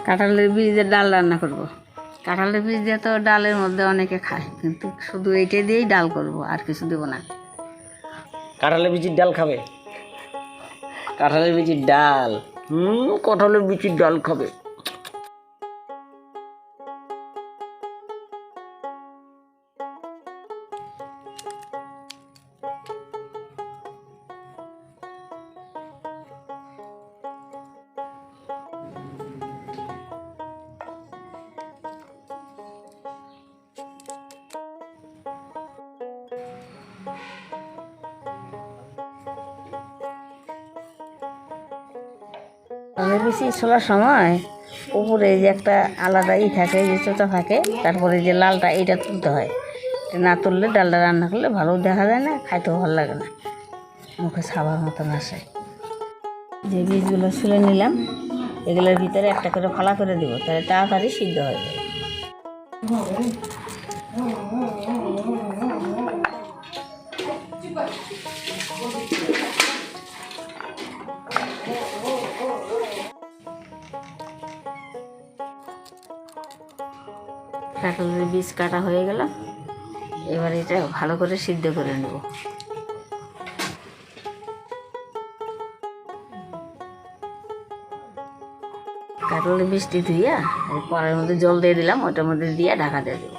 কাঁঠালের বীজ দিয়ে ডাল রান্না করব। কাঁঠালের বীজ দিয়ে তো ডালের মধ্যে অনেকে খায়, কিন্তু শুধু এইটা দিয়েই ডাল করব, আর কিছু দেবো না। কাঁঠালের বিচির ডাল খাবে? কাঁঠালের বিচির ডাল, কাঁঠালের বিচির ডাল খাবে। বেশি ছোলার সময় উপরে যে একটা আলাদা থাকে, যে চোচা থাকে, তারপরে যে লালটা এইটা তুলতে হয়। না তুললে ডালটা রান্না করলে ভালো দেখা যায় না, খাইতেও ভালো লাগে না, মুখে ছাবার মতন আসে। যে বীজগুলো ছুলে নিলাম, এগুলোর ভিতরে একটা করে ফালা করে দেবো, তাহলে তাড়াতাড়ি সিদ্ধ হয়ে যাবে। কাঁঠালের বীজ কাটা হয়ে গেল, এবার এটা ভালো করে সিদ্ধ করে নেব। কাঁঠালের বীজটি ধুইয়া কড়াইয়ের মধ্যে জল দিয়ে দিলাম, ওটার মধ্যে দিয়ে ঢাকা দিয়ে দেবো।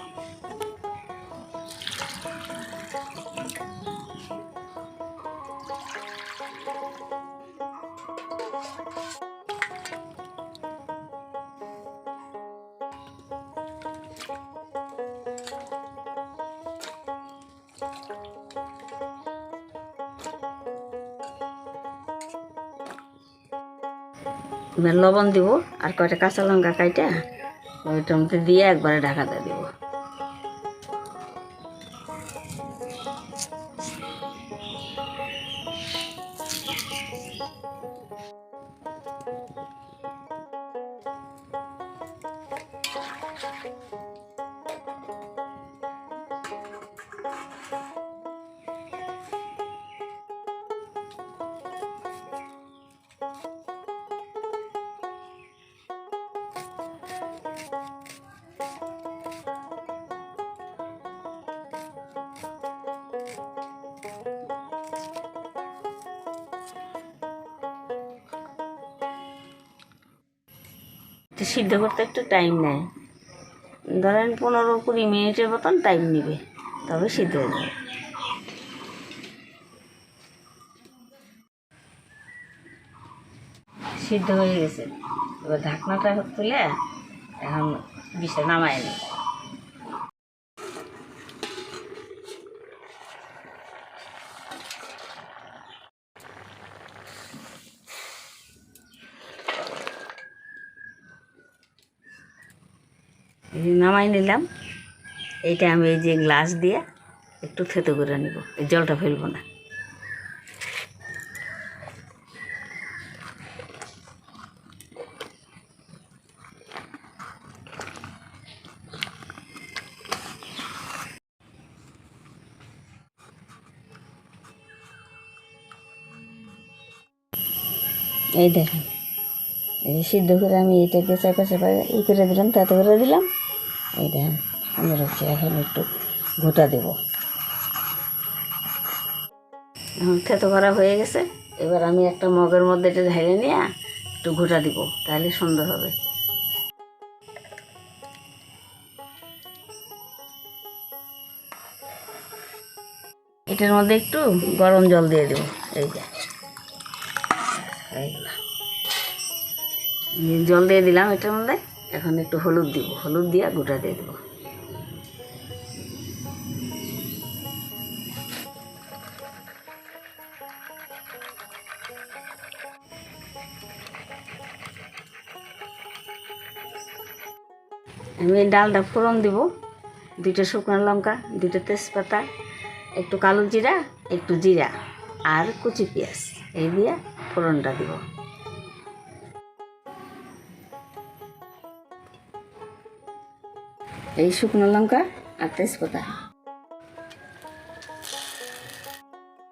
এবার লবণ দিব, আর কয়টা কাঁচা লঙ্কা কাইটা ওইটার মধ্যে দিয়ে একবারে ঢাকা দিয়ে দেবো। সিদ্ধ করতে একটু টাইম নেয়, ধরেন 15-20 মিনিটের মতন টাইম নেবে, তবে সিদ্ধ হয়ে যাবে। সিদ্ধ হয়ে গেছে, এবার ঢাকনাটা তুলে এখন বিষটা নামায় নেব। নামাই নিলাম, এইটা আমি এই যে গ্লাস দিয়ে একটু থেতো করে নিব, এই জলটা ফেলবো না। এই দেখেন, এই সিদ্ধ করে আমি এইটাকে চাপা চাপা ই করে দিলাম, তাতে করে দিলাম। এই দেখেন সুন্দর হচ্ছে। এখন একটু ঘোটা দেব। এখন থেতো করা হয়ে গেছে, এবার আমি একটা মগের মধ্যে এটা ঢেলে নিয়ে একটু ঘোটা দিব, তাহলে সুন্দর হবে। এটার মধ্যে একটু গরম জল দিয়ে দেবো। এই যে জল দিয়ে দিলাম এটার মধ্যে। এখন একটু হলুদ দিব, হলুদ দিয়ে গোটা দিয়ে দেবো। আমি ডালটা ফোড়ন দিব, 2টা শুকনো লঙ্কা, 2টা তেজপাতা, একটু কালো জিরা, একটু জিরা আর কুচি পেঁয়াজ, এই দিয়ে ফোড়নটা দিব। এই শুকনো লঙ্কা আর তেজপাতা,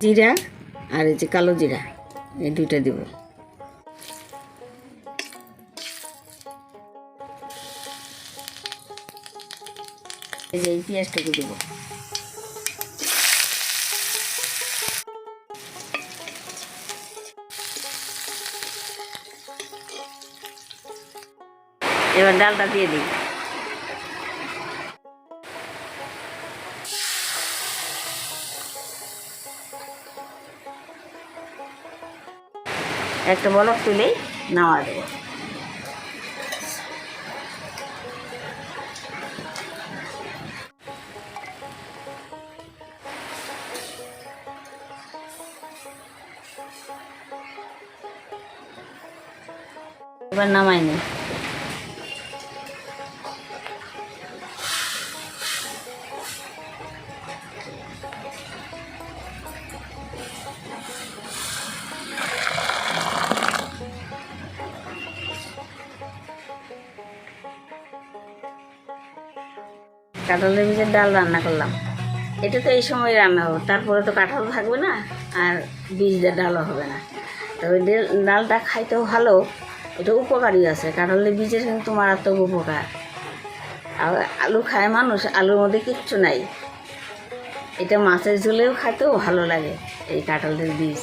জিরা আর এই যে কালো জিরা, এই 2টা দিব। এই যে এই পেঁয়াজটুকু দেবো। এবার ডালটা দিয়ে দিই। একটা বলক তুলেই নামা দেবো। এবার নামাই নি। কাঁঠালের বীজের ডাল রান্না করলাম। এটা তো এই সময় রান্না হবে, তারপরে তো কাঁঠাল থাকবে না আর বীজের ডালও হবে না। তবে ডালটা খাইতেও ভালো, এটা উপকারী আছে। কাঁঠালের বীজের কিন্তু মারাত্মক উপকার। আর আলু খায় মানুষ, আলুর মধ্যে কিচ্ছু নাই। এটা মাছের ঝোলেও খাইতেও ভালো লাগে এই কাঁঠালের বীজ।